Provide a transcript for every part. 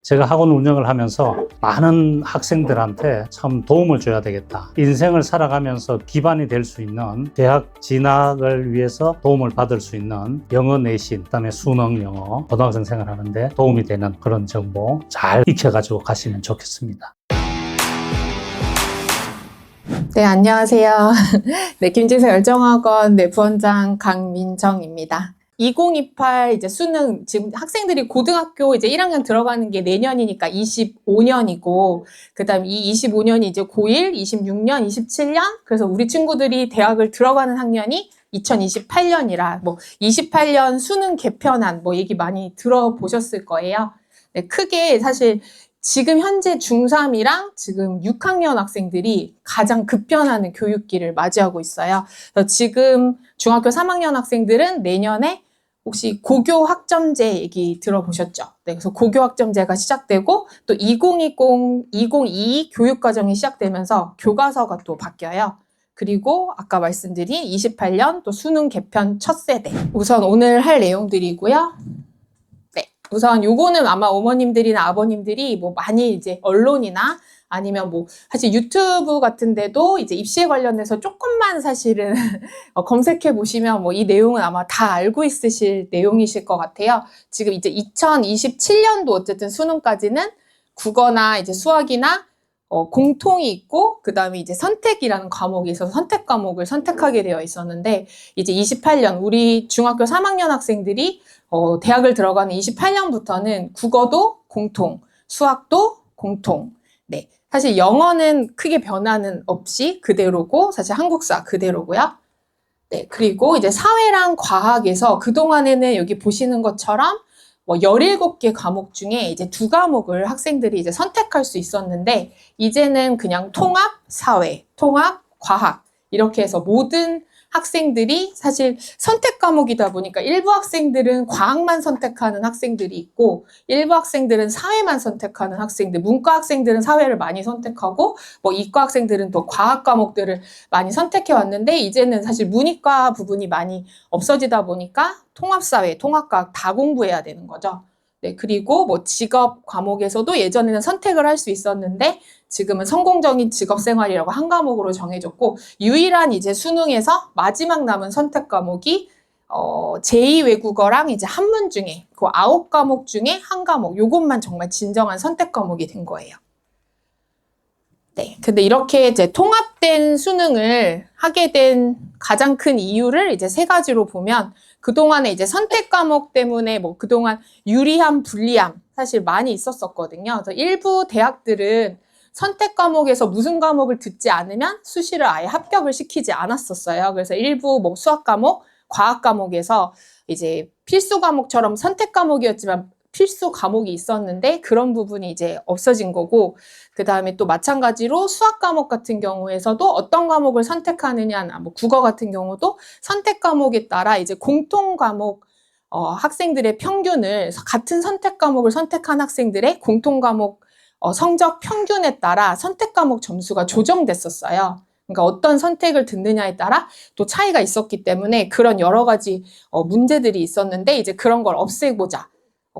제가 학원 운영을 하면서 많은 학생들한테 참 도움을 줘야 되겠다. 인생을 살아가면서 기반이 될 수 있는 대학 진학을 위해서 도움을 받을 수 있는 영어 내신, 그다음에 수능 영어, 고등학생 생활하는데 도움이 되는 그런 정보 잘 익혀가지고 가시면 좋겠습니다. 네, 안녕하세요. 네, 김진서 열정학원 부원장 강민정입니다. 2028 이제 수능, 지금 학생들이 고등학교 이제 1학년 들어가는 게 내년이니까 25년이고, 그 다음 이 25년이 이제 고1, 26년, 27년, 그래서 우리 친구들이 대학을 들어가는 학년이 2028년이라, 28년 수능 개편안, 얘기 많이 들어보셨을 거예요. 네, 크게 사실 지금 현재 중3이랑 지금 6학년 학생들이 가장 급변하는 교육기를 맞이하고 있어요. 그래서 지금 중학교 3학년 학생들은 내년에 혹시 고교 학점제 얘기 들어보셨죠? 네, 그래서 고교 학점제가 시작되고 또 2020, 2022 교육과정이 시작되면서 교과서가 또 바뀌어요. 그리고 아까 말씀드린 28년 또 수능 개편 첫 세대. 우선 오늘 할 내용들이고요. 우선 요거는 아마 어머님들이나 아버님들이 많이 이제 언론이나 아니면 사실 유튜브 같은 데도 이제 입시에 관련해서 조금만 사실은 검색해 보시면 이 내용은 아마 다 알고 있으실 내용이실 것 같아요. 지금 이제 2027년도 어쨌든 수능까지는 국어나 이제 수학이나 공통이 있고, 그 다음에 이제 선택이라는 과목이 있어서 선택 과목을 선택하게 되어 있었는데, 이제 28년, 우리 중학교 3학년 학생들이 대학을 들어가는 28년부터는 국어도 공통, 수학도 공통. 네. 사실 영어는 크게 변화는 없이 그대로고, 사실 한국사 그대로고요. 네. 그리고 이제 사회랑 과학에서 그동안에는 여기 보시는 것처럼 17개 과목 중에 이제 2과목을 학생들이 이제 선택할 수 있었는데, 이제는 그냥 통합, 사회, 통합, 과학, 이렇게 해서 모든 학생들이 사실 선택 과목이다 보니까 일부 학생들은 과학만 선택하는 학생들이 있고, 일부 학생들은 사회만 선택하는 학생들, 문과 학생들은 사회를 많이 선택하고, 이과 학생들은 또 과학 과목들을 많이 선택해 왔는데, 이제는 사실 문이과 부분이 많이 없어지다 보니까 통합사회, 통합과학 다 공부해야 되는 거죠. 네, 그리고 직업 과목에서도 예전에는 선택을 할 수 있었는데 지금은 성공적인 직업생활이라고 한 과목으로 정해졌고, 유일한 이제 수능에서 마지막 남은 선택 과목이 제2외국어랑 이제 한문 중에 그 9과목 중에 한 과목, 요것만 정말 진정한 선택 과목이 된 거예요. 네, 근데 이렇게 이제 통합된 수능을 하게 된 가장 큰 이유를 이제 3가지로 보면, 그동안에 이제 선택 과목 때문에 그동안 유리함, 불리함 사실 많이 있었었거든요. 그래서 일부 대학들은 선택 과목에서 무슨 과목을 듣지 않으면 수시를 아예 합격을 시키지 않았었어요. 그래서 일부 수학 과목, 과학 과목에서 이제 필수 과목처럼 선택 과목이었지만 필수 과목이 있었는데 그런 부분이 이제 없어진 거고, 그 다음에 또 마찬가지로 수학 과목 같은 경우에서도 어떤 과목을 선택하느냐나 국어 같은 경우도 선택 과목에 따라 이제 공통 과목 학생들의 평균을, 같은 선택 과목을 선택한 학생들의 공통 과목 성적 평균에 따라 선택 과목 점수가 조정됐었어요. 그러니까 어떤 선택을 듣느냐에 따라 또 차이가 있었기 때문에 그런 여러 가지 문제들이 있었는데, 이제 그런 걸 없애고자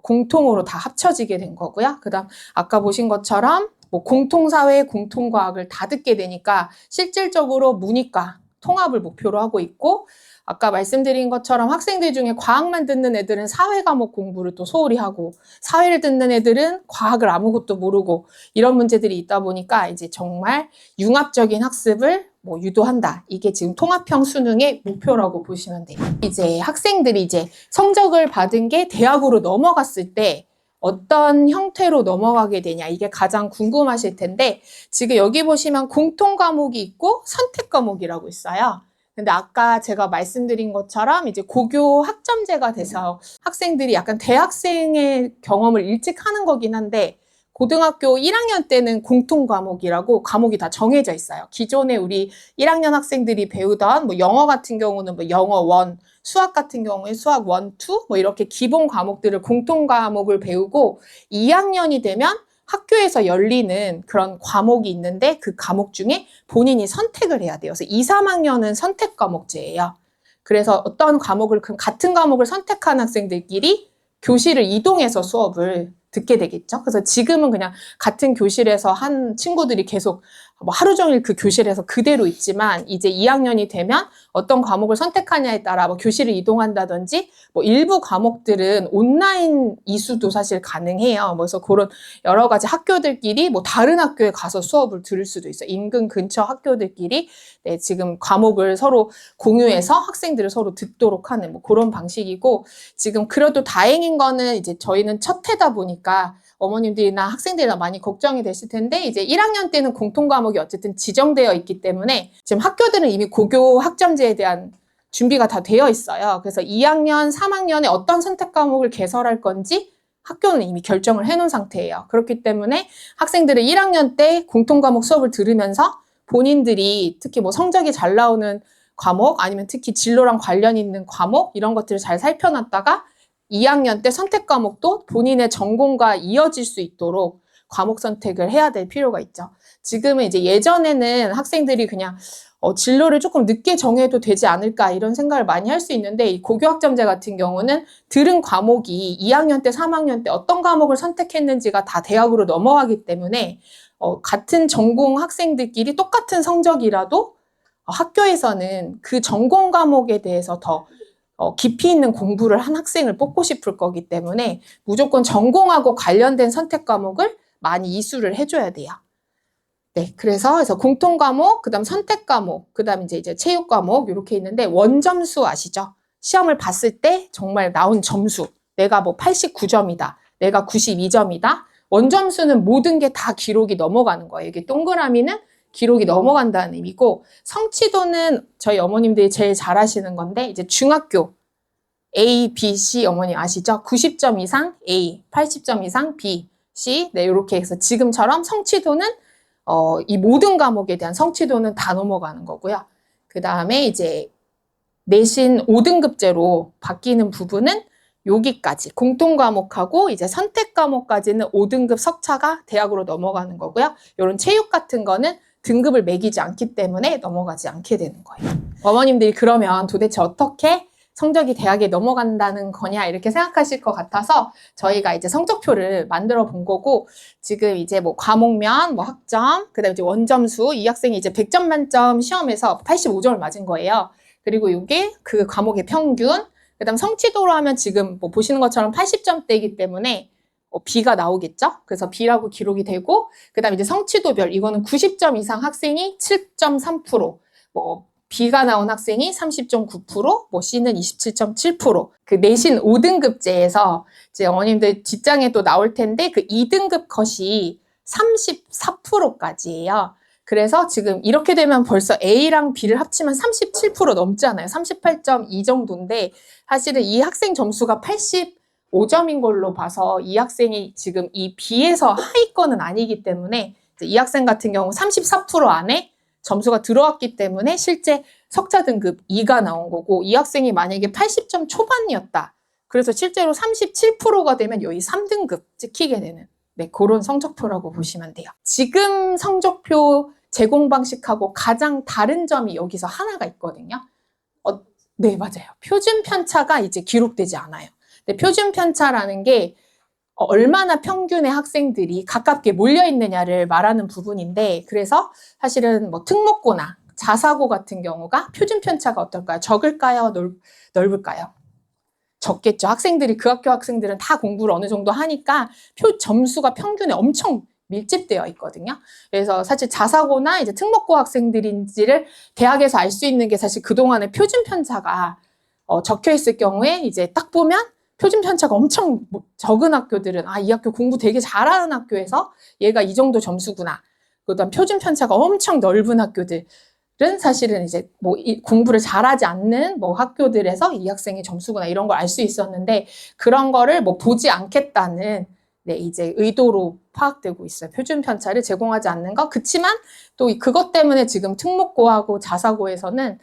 공통으로 다 합쳐지게 된 거고요. 그다음 아까 보신 것처럼 공통사회, 공통과학을 다 듣게 되니까 실질적으로 문이과 통합을 목표로 하고 있고, 아까 말씀드린 것처럼 학생들 중에 과학만 듣는 애들은 사회 과목 공부를 또 소홀히 하고, 사회를 듣는 애들은 과학을 아무것도 모르고, 이런 문제들이 있다 보니까 이제 정말 융합적인 학습을 유도한다. 이게 지금 통합형 수능의 목표라고 보시면 돼요. 이제 학생들이 이제 성적을 받은 게 대학으로 넘어갔을 때 어떤 형태로 넘어가게 되냐, 이게 가장 궁금하실 텐데, 지금 여기 보시면 공통 과목이 있고 선택 과목이라고 있어요. 근데 아까 제가 말씀드린 것처럼 이제 고교 학점제가 돼서 학생들이 약간 대학생의 경험을 일찍 하는 거긴 한데, 고등학교 1학년 때는 공통 과목이라고 과목이 다 정해져 있어요. 기존에 우리 1학년 학생들이 배우던 영어 같은 경우는 영어 1, 수학 같은 경우에 수학 1, 2 이렇게 기본 과목들을 공통 과목을 배우고, 2학년이 되면 학교에서 열리는 그런 과목이 있는데 그 과목 중에 본인이 선택을 해야 돼요. 그래서 2, 3학년은 선택 과목제예요. 그래서 어떤 과목을, 같은 과목을 선택한 학생들끼리 교실을 이동해서 수업을 듣게 되겠죠. 그래서 지금은 그냥 같은 교실에서 한 친구들이 계속 뭐 하루 종일 그 교실에서 그대로 있지만 이제 2학년이 되면 어떤 과목을 선택하냐에 따라 뭐 교실을 이동한다든지 뭐 일부 과목들은 온라인 이수도 사실 가능해요. 그래서 그런 여러 가지 학교들끼리 뭐 다른 학교에 가서 수업을 들을 수도 있어요. 인근 근처 학교들끼리 네, 지금 과목을 서로 공유해서 학생들을 서로 듣도록 하는 뭐 그런 방식이고 지금 그래도 다행인 거는 이제 저희는 첫 해다 보니까 어머님들이나 학생들이나 많이 걱정이 되실 텐데 이제 1학년 때는 공통 과목이 어쨌든 지정되어 있기 때문에 지금 학교들은 이미 고교 학점제에 대한 준비가 다 되어 있어요. 그래서 2학년, 3학년에 어떤 선택 과목을 개설할 건지 학교는 이미 결정을 해놓은 상태예요. 그렇기 때문에 학생들은 1학년 때 공통 과목 수업을 들으면서 본인들이 특히 뭐 성적이 잘 나오는 과목 아니면 특히 진로랑 관련 있는 과목 이런 것들을 잘 살펴놨다가 2학년 때 선택 과목도 본인의 전공과 이어질 수 있도록 과목 선택을 해야 될 필요가 있죠. 지금은 이제 예전에는 학생들이 그냥 진로를 조금 늦게 정해도 되지 않을까 이런 생각을 많이 할 수 있는데 이 고교학점제 같은 경우는 들은 과목이 2학년 때, 3학년 때 어떤 과목을 선택했는지가 다 대학으로 넘어가기 때문에 같은 전공 학생들끼리 똑같은 성적이라도 학교에서는 그 전공 과목에 대해서 더 깊이 있는 공부를 한 학생을 뽑고 싶을 거기 때문에 무조건 전공하고 관련된 선택 과목을 많이 이수를 해줘야 돼요. 네, 그래서 공통 과목, 그다음 선택 과목, 그다음 이제 체육 과목 이렇게 있는데 원점수 아시죠? 시험을 봤을 때 정말 나온 점수. 내가 뭐 89점이다. 내가 92점이다. 원점수는 모든 게 다 기록이 넘어가는 거예요. 이게 동그라미는 기록이 넘어간다는 의미고 성취도는 저희 어머님들이 제일 잘 하시는 건데 이제 중학교 A, B, C 어머니 아시죠? 90점 이상 A, 80점 이상 B, C 네 이렇게 해서 지금처럼 성취도는 이 모든 과목에 대한 성취도는 다 넘어가는 거고요. 그 다음에 이제 내신 5등급제로 바뀌는 부분은 여기까지 공통 과목하고 이제 선택 과목까지는 5등급 석차가 대학으로 넘어가는 거고요. 이런 체육 같은 거는 등급을 매기지 않기 때문에 넘어가지 않게 되는 거예요. 어머님들이 그러면 도대체 어떻게 성적이 대학에 넘어간다는 거냐 이렇게 생각하실 것 같아서 저희가 이제 성적표를 만들어 본 거고 지금 이제 뭐 과목면, 뭐 학점, 그다음에 이제 원점수 이 학생이 이제 100점 만점 시험에서 85점을 맞은 거예요. 그리고 이게 그 과목의 평균, 그다음 성취도로 하면 지금 뭐 보시는 것처럼 80점대이기 때문에 B가 나오겠죠? 그래서 B라고 기록이 되고 그다음 이제 성취도별 이거는 90점 이상 학생이 7.3%, 뭐 B가 나온 학생이 30.9%, 뭐 C는 27.7%. 그 내신 5등급제에서 이제 어머님들 뒷장에 또 나올 텐데 그 2등급 컷이 34%까지예요. 그래서 지금 이렇게 되면 벌써 A랑 B를 합치면 37% 넘잖아요. 38.2 정도인데 사실은 이 학생 점수가 85점인 걸로 봐서 이 학생이 지금 이 B에서 하위권은 아니기 때문에 이 학생 같은 경우 34% 안에 점수가 들어왔기 때문에 실제 석차 등급 2가 나온 거고 이 학생이 만약에 80점 초반이었다. 그래서 실제로 37%가 되면 여기 3등급 찍히게 되는 네, 그런 성적표라고 보시면 돼요. 지금 성적표 제공 방식하고 가장 다른 점이 여기서 하나가 있거든요. 네, 맞아요. 표준 편차가 이제 기록되지 않아요. 근데 표준 편차라는 게 얼마나 평균의 학생들이 가깝게 몰려 있느냐를 말하는 부분인데 그래서 사실은 뭐 특목고나 자사고 같은 경우가 표준 편차가 어떨까요? 적을까요? 넓을까요? 적겠죠. 학생들이 그 학교 학생들은 다 공부를 어느 정도 하니까 점수가 평균에 엄청 밀집되어 있거든요. 그래서 사실 자사고나 이제 특목고 학생들인지를 대학에서 알 수 있는 게 사실 그동안의 표준 편차가 적혀 있을 경우에 이제 딱 보면 표준 편차가 엄청 적은 학교들은 이 학교 공부 되게 잘하는 학교에서 얘가 이 정도 점수구나. 그다음 표준 편차가 엄청 넓은 학교들은 사실은 이제 뭐 공부를 잘하지 않는 뭐 학교들에서 이 학생의 점수구나 이런 걸 알 수 있었는데 그런 거를 뭐 보지 않겠다는 네, 이제 의도로 파악되고 있어요. 표준 편차를 제공하지 않는 거. 그치만 또 그것 때문에 지금 특목고하고 자사고에서는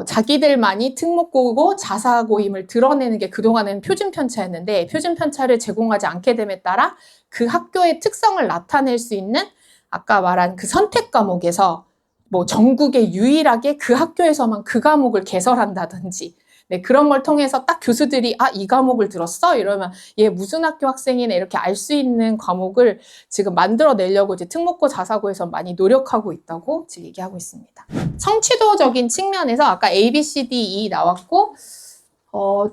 자기들만이 특목고고 자사고임을 드러내는 게 그동안은 표준 편차였는데 표준 편차를 제공하지 않게 됨에 따라 그 학교의 특성을 나타낼 수 있는 아까 말한 그 선택 과목에서 뭐 전국에 유일하게 그 학교에서만 그 과목을 개설한다든지 네, 그런 걸 통해서 딱 교수들이 이 과목을 들었어? 이러면 얘 무슨 학교 학생이네 이렇게 알 수 있는 과목을 지금 만들어내려고 이제 특목고 자사고에서 많이 노력하고 있다고 지금 얘기하고 있습니다. 성취도적인 측면에서 아까 A, B, C, D, E 나왔고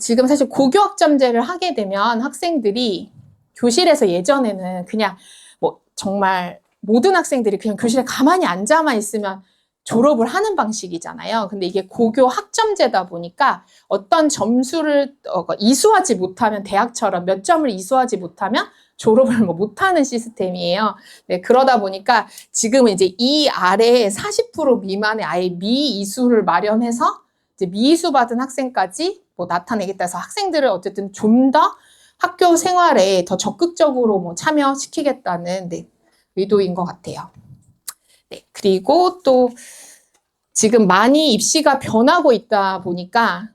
지금 사실 고교학점제를 하게 되면 학생들이 교실에서 예전에는 그냥 뭐 정말 모든 학생들이 그냥 교실에 가만히 앉아만 있으면 졸업을 하는 방식이잖아요. 근데 이게 고교 학점제다 보니까 어떤 점수를 이수하지 못하면 대학처럼 몇 점을 이수하지 못하면 졸업을 못하는 시스템이에요. 네, 그러다 보니까 지금은 이제 이 아래에 40% 미만의 아예 미이수를 마련해서 이제 미이수 받은 학생까지 나타내겠다 해서 학생들을 어쨌든 좀 더 학교 생활에 더 적극적으로 참여시키겠다는 의도인 것 같아요. 네, 그리고 또 지금 많이 입시가 변하고 있다 보니까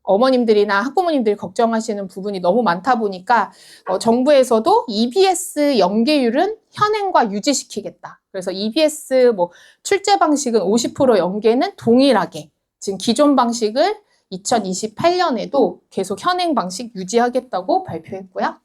어머님들이나 학부모님들이 걱정하시는 부분이 너무 많다 보니까 정부에서도 EBS 연계율은 현행과 유지시키겠다. 그래서 EBS 출제 방식은 50% 연계는 동일하게 지금 기존 방식을 2028년에도 계속 현행 방식 유지하겠다고 발표했고요.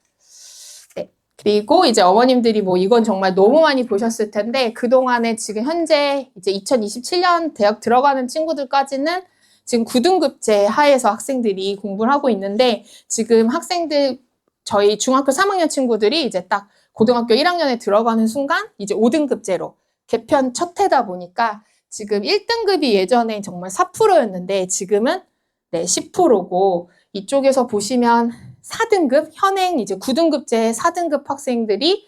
네. 그리고 이제 어머님들이 이건 정말 너무 많이 보셨을 텐데 그동안에 지금 현재 이제 2027년 대학 들어가는 친구들까지는 지금 9등급제 하에서 학생들이 공부를 하고 있는데 지금 학생들 저희 중학교 3학년 친구들이 이제 딱 고등학교 1학년에 들어가는 순간 이제 5등급제로 개편 첫 해다 보니까 지금 1등급이 예전에 정말 4%였는데 지금은 10%고 이쪽에서 보시면 4등급 현행 이제 9등급제 4등급 학생들이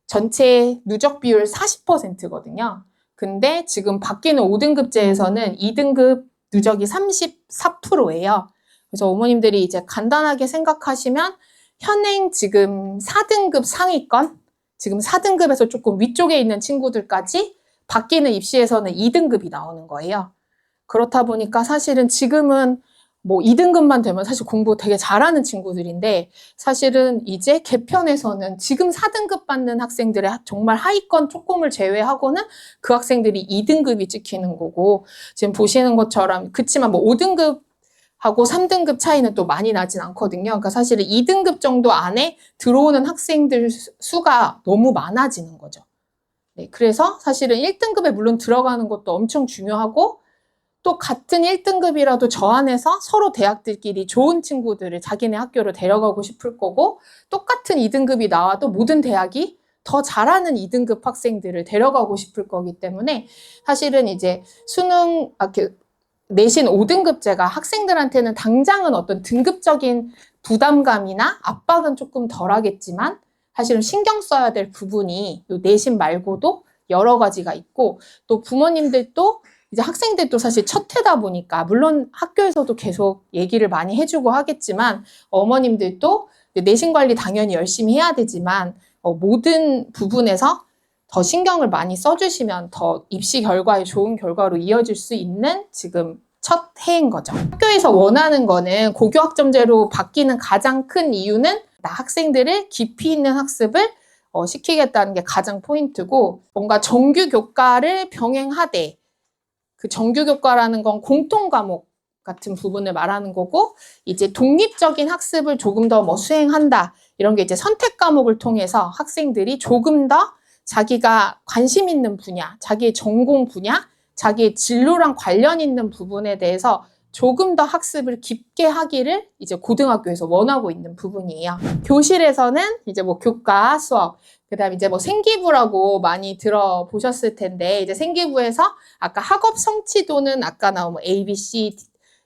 전체 누적 비율 40%거든요. 근데 지금 바뀌는 5등급제에서는 2등급 누적이 34%예요. 그래서 어머님들이 이제 간단하게 생각하시면 현행 지금 4등급 상위권, 지금 4등급에서 조금 위쪽에 있는 친구들까지 바뀌는 입시에서는 2등급이 나오는 거예요. 그렇다 보니까 사실은 지금은 2등급만 되면 사실 공부 되게 잘하는 친구들인데 사실은 이제 개편에서는 지금 4등급 받는 학생들의 정말 하위권 조금을 제외하고는 그 학생들이 2등급이 찍히는 거고 지금 보시는 것처럼 그치만 5등급하고 3등급 차이는 또 많이 나진 않거든요. 그러니까 사실은 2등급 정도 안에 들어오는 학생들 수가 너무 많아지는 거죠. 네, 그래서 사실은 1등급에 물론 들어가는 것도 엄청 중요하고 또 같은 1등급이라도 저 안에서 서로 대학들끼리 좋은 친구들을 자기네 학교로 데려가고 싶을 거고 똑같은 2등급이 나와도 모든 대학이 더 잘하는 2등급 학생들을 데려가고 싶을 거기 때문에 사실은 이제 수능 내신 5등급제가 학생들한테는 당장은 어떤 등급적인 부담감이나 압박은 조금 덜하겠지만 사실은 신경 써야 될 부분이 내신 말고도 여러 가지가 있고 또 부모님들도 이제 학생들도 사실 첫 해다 보니까 물론 학교에서도 계속 얘기를 많이 해주고 하겠지만 어머님들도 내신 관리 당연히 열심히 해야 되지만 모든 부분에서 더 신경을 많이 써주시면 더 입시 결과에 좋은 결과로 이어질 수 있는 지금 첫 해인 거죠. 학교에서 원하는 거는 고교학점제로 바뀌는 가장 큰 이유는 학생들을 깊이 있는 학습을 시키겠다는 게 가장 포인트고 뭔가 정규 교과를 병행하되 그 정규 교과라는 건 공통 과목 같은 부분을 말하는 거고 이제 독립적인 학습을 조금 더 수행한다 이런 게 이제 선택 과목을 통해서 학생들이 조금 더 자기가 관심 있는 분야, 자기의 전공 분야, 자기의 진로랑 관련 있는 부분에 대해서 조금 더 학습을 깊게 하기를 이제 고등학교에서 원하고 있는 부분이에요. 교실에서는 이제 교과, 수업, 그 다음에 이제 생기부라고 많이 들어보셨을 텐데, 이제 생기부에서 아까 학업 성취도는 아까 나온 A, B, C,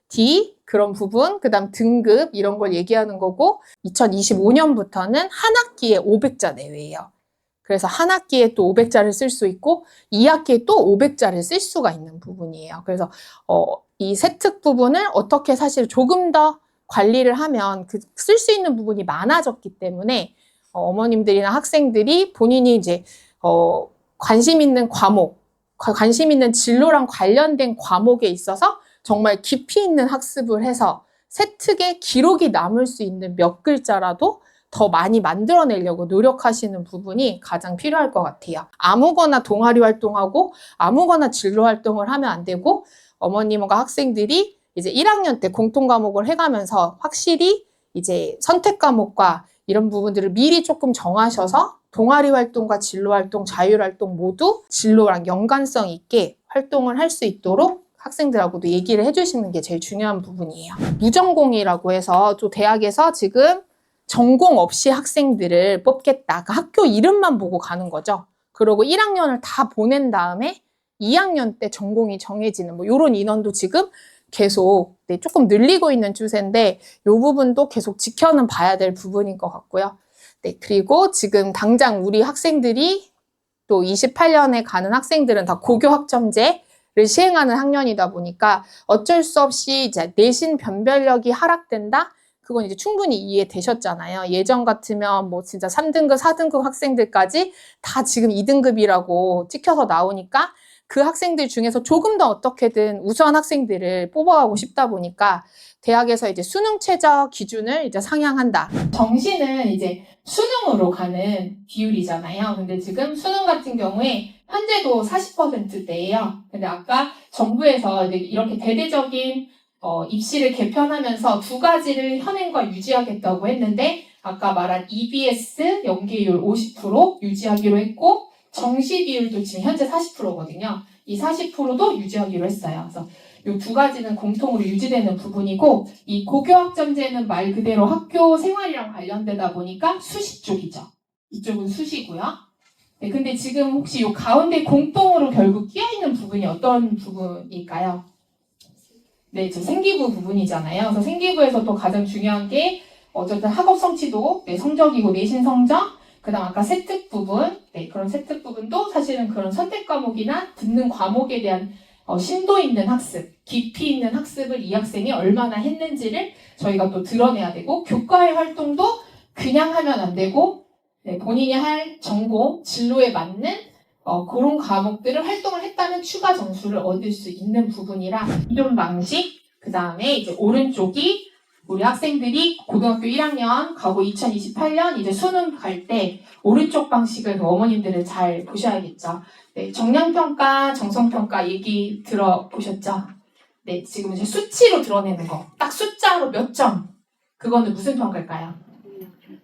D 그런 부분, 그 다음 등급 이런 걸 얘기하는 거고, 2025년부터는 한 학기에 500자 내외예요. 그래서 한 학기에 또 500자를 쓸 수 있고 2학기에 또 500자를 쓸 수가 있는 부분이에요. 그래서 이 세특 부분을 어떻게 사실 조금 더 관리를 하면 쓸 수 있는 부분이 많아졌기 때문에 어머님들이나 학생들이 본인이 이제 관심 있는 과목, 관심 있는 진로랑 관련된 과목에 있어서 정말 깊이 있는 학습을 해서 세특에 기록이 남을 수 있는 몇 글자라도 더 많이 만들어내려고 노력하시는 부분이 가장 필요할 것 같아요. 아무거나 동아리 활동하고 아무거나 진로 활동을 하면 안 되고 어머님과 학생들이 이제 1학년 때 공통 과목을 해가면서 확실히 이제 선택 과목과 이런 부분들을 미리 조금 정하셔서 동아리 활동과 진로 활동, 자율 활동 모두 진로랑 연관성 있게 활동을 할 수 있도록 학생들하고도 얘기를 해주시는 게 제일 중요한 부분이에요. 무전공이라고 해서 또 대학에서 지금 전공 없이 학생들을 뽑겠다. 그 학교 이름만 보고 가는 거죠. 그리고 1학년을 다 보낸 다음에 2학년 때 전공이 정해지는 뭐 이런 인원도 지금 계속 조금 늘리고 있는 추세인데 이 부분도 계속 지켜는 봐야 될 부분인 것 같고요. 네, 그리고 지금 당장 우리 학생들이 또 28년에 가는 학생들은 다 고교 학점제를 시행하는 학년이다 보니까 어쩔 수 없이 이제 내신 변별력이 하락된다? 그건 이제 충분히 이해되셨잖아요. 예전 같으면 뭐 진짜 3등급, 4등급 학생들까지 다 지금 2등급이라고 찍혀서 나오니까 그 학생들 중에서 조금 더 어떻게든 우수한 학생들을 뽑아가고 싶다 보니까 대학에서 이제 수능 최저 기준을 이제 상향한다. 정시는 이제 수능으로 가는 비율이잖아요. 근데 지금 수능 같은 경우에 현재도 40%대예요. 근데 아까 정부에서 이제 이렇게 대대적인 입시를 개편하면서 두 가지를 현행과 유지하겠다고 했는데 아까 말한 EBS 연계율 50% 유지하기로 했고 정시 비율도 지금 현재 40%거든요. 이 40%도 유지하기로 했어요. 그래서 이 두 가지는 공통으로 유지되는 부분이고 이 고교학점제는 말 그대로 학교 생활이랑 관련되다 보니까 수시 쪽이죠. 이쪽은 수시고요. 네, 근데 지금 혹시 이 가운데 공통으로 결국 끼어있는 부분이 어떤 부분일까요? 네, 저 생기부 부분이잖아요. 그래서 생기부에서 또 가장 중요한 게 어쨌든 학업 성취도, 네, 성적이고 내신 성적, 그다음 아까 세특 부분, 네, 그런 세특 부분도 사실은 그런 선택 과목이나 듣는 과목에 대한 심도 있는 학습, 깊이 있는 학습을 이 학생이 얼마나 했는지를 저희가 또 드러내야 되고 교과의 활동도 그냥 하면 안 되고 네, 본인이 할 전공, 진로에 맞는 그런 과목들을 활동을 했다면 추가 점수를 얻을 수 있는 부분이라 이런 방식, 그 다음에 이제 오른쪽이 우리 학생들이 고등학교 1학년 가고 2028년 이제 수능 갈 때 오른쪽 방식을 어머님들은 잘 보셔야겠죠. 네, 정량평가, 정성평가 얘기 들어보셨죠? 네, 지금 이제 수치로 드러내는 거. 딱 숫자로 몇 점. 그거는 무슨 평가일까요?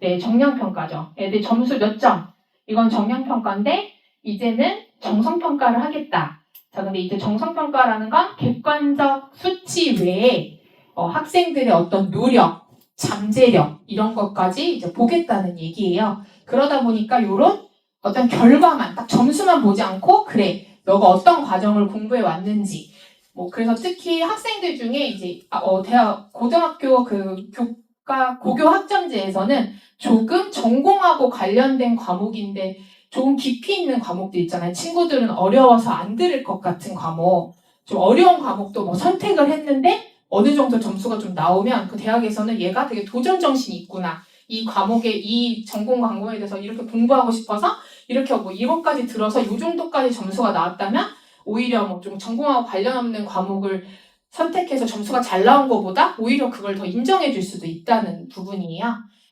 네, 정량평가죠. 애들 점수 몇 점. 이건 정량평가인데 이제는 정성평가를 하겠다. 자, 근데 이제 정성평가라는 건 객관적 수치 외에 학생들의 어떤 노력, 잠재력 이런 것까지 이제 보겠다는 얘기예요. 그러다 보니까 이런 어떤 결과만 딱 점수만 보지 않고 그래 너가 어떤 과정을 공부해 왔는지 뭐 그래서 특히 학생들 중에 이제 대학 고등학교 그 고교 학점제에서는 조금 전공하고 관련된 과목인데 조금 깊이 있는 과목들 있잖아요. 친구들은 어려워서 안 들을 것 같은 과목, 좀 어려운 과목도 뭐 선택을 했는데 어느 정도 점수가 좀 나오면 그 대학에서는 얘가 되게 도전 정신이 있구나. 이 과목에 이 전공 과목에 대해서 이렇게 공부하고 싶어서 이렇게 뭐 이것까지 들어서 이 정도까지 점수가 나왔다면 오히려 뭐 좀 전공하고 관련 없는 과목을 선택해서 점수가 잘 나온 것보다 오히려 그걸 더 인정해 줄 수도 있다는 부분이에요.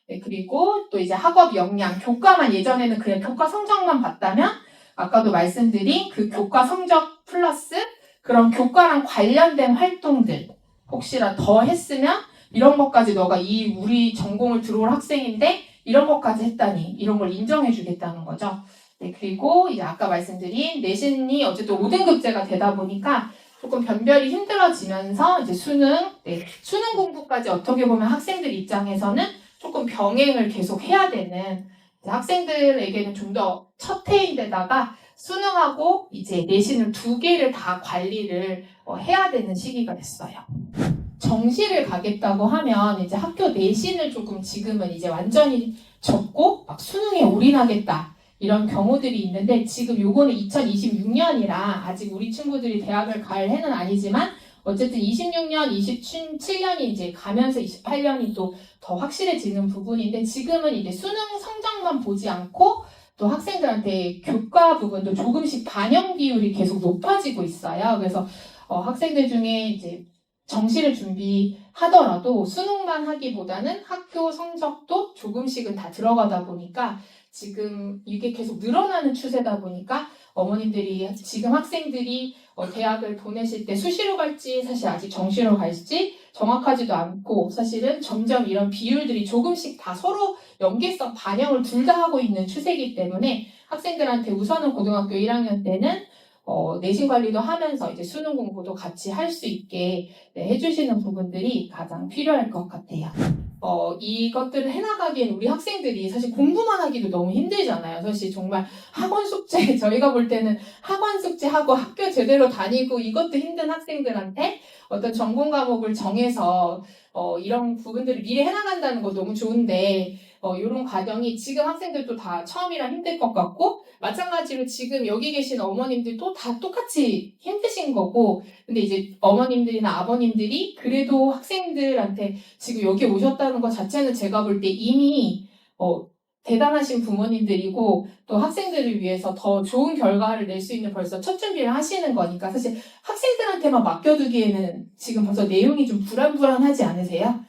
네, 그리고 또 이제 학업 역량, 교과만 예전에는 그냥 교과 성적만 봤다면 아까도 말씀드린 그 교과 성적 플러스 그런 교과랑 관련된 활동들 혹시나 더 했으면 이런 것까지 너가 이 우리 전공을 들어올 학생인데 이런 것까지 했다니 이런 걸 인정해 주겠다는 거죠. 네, 그리고 이제 아까 말씀드린 내신이 어쨌든 5등급제가 되다 보니까 조금 변별이 힘들어지면서 이제 수능 공부까지 어떻게 보면 학생들 입장에서는 조금 병행을 계속 해야 되는 학생들에게는 좀 더 첫 해인데다가 수능하고 이제 내신을 두 개를 다 관리를 해야 되는 시기가 됐어요. 정시를 가겠다고 하면 이제 학교 내신을 조금 지금은 이제 완전히 접고 막 수능에 올인하겠다. 이런 경우들이 있는데 지금 요거는 2026년이라 아직 우리 친구들이 대학을 갈 해는 아니지만 어쨌든 26년, 27년이 이제 가면서 28년이 또 더 확실해지는 부분인데 지금은 이제 수능 성적만 보지 않고 또 학생들한테 교과 부분도 조금씩 반영 비율이 계속 높아지고 있어요. 그래서 학생들 중에 이제 정시를 준비하더라도 수능만 하기보다는 학교 성적도 조금씩은 다 들어가다 보니까 지금 이게 계속 늘어나는 추세다 보니까 어머님들이 지금 학생들이 대학을 보내실 때 수시로 갈지 사실 아직 정시로 갈지 정확하지도 않고 사실은 점점 이런 비율들이 조금씩 다 서로 연계성 반영을 둘 다 하고 있는 추세이기 때문에 학생들한테 우선은 고등학교 1학년 때는 내신 관리도 하면서 이제 수능 공부도 같이 할 수 있게 해주시는 부분들이 가장 필요할 것 같아요. 이것들을 해나가기엔 우리 학생들이 사실 공부만 하기도 너무 힘들잖아요. 사실 정말 학원 숙제, 저희가 볼 때는 학원 숙제하고 학교 제대로 다니고 이것도 힘든 학생들한테 어떤 전공 과목을 정해서 이런 부분들을 미리 해나간다는 거 너무 좋은데 이런 과정이 지금 학생들도 다 처음이라 힘들 것 같고 마찬가지로 지금 여기 계신 어머님들도 다 똑같이 힘드신 거고 근데 이제 어머님들이나 아버님들이 그래도 학생들한테 지금 여기 오셨다는 것 자체는 제가 볼 때 이미 대단하신 부모님들이고 또 학생들을 위해서 더 좋은 결과를 낼 수 있는 벌써 첫 준비를 하시는 거니까 사실 학생들한테만 맡겨두기에는 지금 벌써 내용이 좀 불안불안하지 않으세요?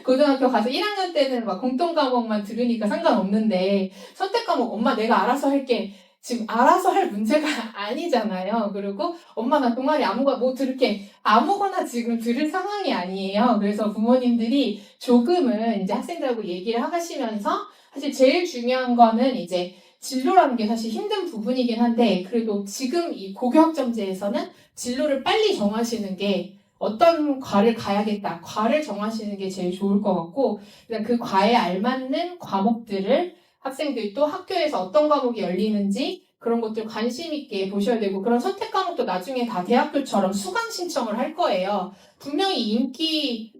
고등학교 가서 1학년 때는 막 공통 과목만 들으니까 상관없는데 선택 과목 엄마 내가 알아서 할게 지금 알아서 할 문제가 아니잖아요. 그리고 엄마 나 동아리 뭐 들을게 아무거나 지금 들을 상황이 아니에요. 그래서 부모님들이 조금은 이제 학생들하고 얘기를 하시면서 사실 제일 중요한 거는 이제 진로라는 게 사실 힘든 부분이긴 한데 그래도 지금 이 고교학점제에서는 진로를 빨리 정하시는 게 어떤 과를 가야겠다. 과를 정하시는 게 제일 좋을 것 같고 그냥 그 과에 알맞는 과목들을 학생들도 학교에서 어떤 과목이 열리는지 그런 것들 관심 있게 보셔야 되고 그런 선택 과목도 나중에 다 대학교처럼 수강 신청을 할 거예요. 분명히 인기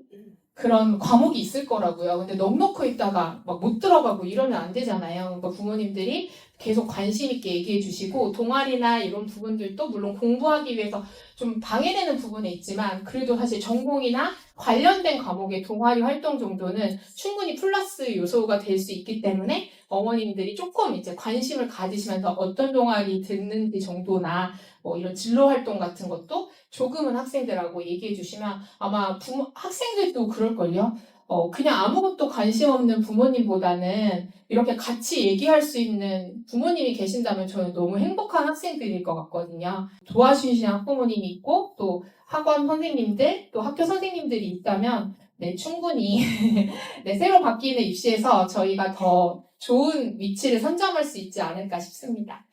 그런 과목이 있을 거라고요. 근데 넉넉히 있다가 막 못 들어가고 이러면 안 되잖아요. 그러니까 부모님들이 계속 관심 있게 얘기해 주시고 동아리나 이런 부분들도 물론 공부하기 위해서 좀 방해되는 부분이 있지만 그래도 사실 전공이나 관련된 과목의 동아리 활동 정도는 충분히 플러스 요소가 될 수 있기 때문에 어머님들이 조금 이제 관심을 가지시면서 어떤 동아리 듣는지 정도나 이런 진로 활동 같은 것도 조금은 학생들하고 얘기해 주시면 아마 학생들도 그럴걸요. 그냥 아무것도 관심 없는 부모님보다는 이렇게 같이 얘기할 수 있는 부모님이 계신다면 저는 너무 행복한 학생들일 것 같거든요. 도와주시는 학부모님이 있고 또 학원 선생님들 또 학교 선생님들이 있다면 네, 충분히 네, 새로 바뀌는 입시에서 저희가 더 좋은 위치를 선점할 수 있지 않을까 싶습니다.